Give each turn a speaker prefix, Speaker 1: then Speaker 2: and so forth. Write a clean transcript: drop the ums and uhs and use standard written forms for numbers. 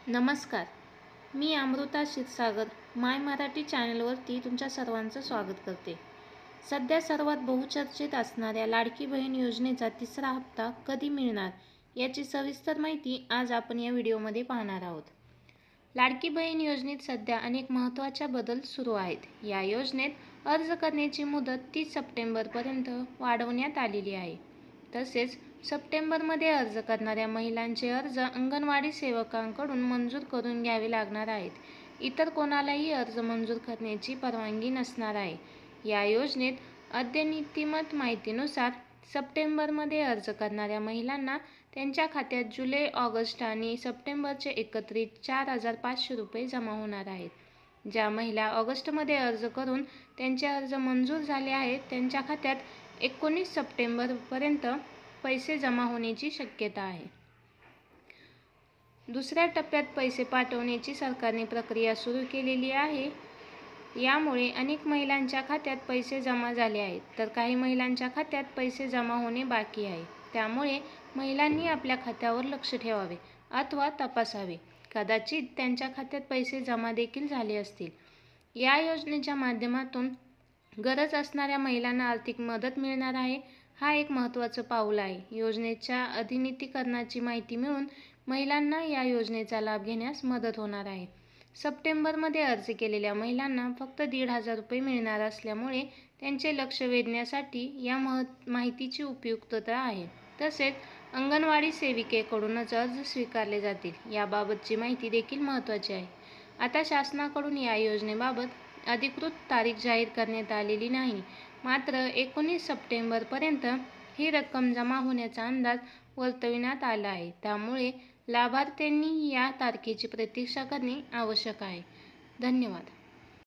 Speaker 1: नमस्कार. मी अमृता क्षीरसागर माय मराठी चॅनलवरती तुमच्या सर्वांचं स्वागत करते. सध्या सर्वात बहुचर्चित असणाऱ्या लाडकी बहीण योजनेचा तिसरा हप्ता कधी मिळणार याची सविस्तर माहिती आज आपण या व्हिडिओमध्ये पाहणार आहोत. लाडकी बहीण योजनेत सध्या अनेक महत्त्वाच्या बदल सुरू आहेत. या योजनेत अर्ज करण्याची मुदत 30 सप्टेंबरपर्यंत वाढवण्यात आलेली आहे. तसेच सप्टेंबरमध्ये अर्ज करणाऱ्या महिलांचे अर्ज अंगणवाडी सेवकांकडून मंजूर करून घ्यावे लागणार आहेत. इतर कोणालाही अर्ज मंजूर करण्याची परवानगी नसणार आहे. या योजनेत अद्यतनित माहितीनुसार सप्टेंबरमध्ये अर्ज करणाऱ्या महिलांना त्यांच्या खात्यात जुलै, ऑगस्ट आणि सप्टेंबरचे एकत्रित 4,500 रुपये जमा होणार आहेत. ज्या महिला ऑगस्टमध्ये अर्ज करून त्यांचे अर्ज मंजूर झाले आहेत त्यांच्या खात्यात 19 सप्टेंबरपर्यंत पैसे जमा होण्याची शक्यता आहे. दुसऱ्या टप्प्यात पैसे पाठवण्याची सरकारने प्रक्रिया सुरू केलेली आहे. यामुळे अनेक महिलांच्या खात्यात पैसे जमा झाले आहेत, तर काही महिलांच्या खात्यात पैसे जमा होणे बाकी आहे. त्यामुळे महिलांनी आपल्या खात्यावर लक्ष ठेवावे अथवा तपासावे. कदाचित त्यांच्या खात्यात पैसे जमा देखील झाले असतील. या योजनेच्या माध्यमातून गरज असणाऱ्या महिलांना आर्थिक मदत मिळणार आहे. हा एक महत्त्वाचं पाऊल आहे. योजनेच्या अद्यतनीकरणाची माहिती मिळून महिलांना या योजनेचा लाभ घेण्यास मदत होणार आहे. सप्टेंबरमध्ये अर्ज केलेल्या महिलांना फक्त 1,500 रुपये मिळणार असल्यामुळे त्यांचे लक्ष वेधण्यासाठी या माहितीची उपयुक्तता आहे. तसेच अंगणवाडी सेविकेकडूनच अर्ज स्वीकारले जातील याबाबतची माहिती देखील महत्त्वाची आहे. आता शासनाकडून या योजनेबाबत अधिकृत तारीख जाहीर करण्यात आलेली नाही. मात्र 19 सप्टेंबरपर्यंत ही रक्कम जमा होण्याचा अंदाज वर्तविण्यात आला आहे. त्यामुळे लाभार्थ्यांनी या तारखेची प्रतीक्षा करणे आवश्यक आहे. धन्यवाद.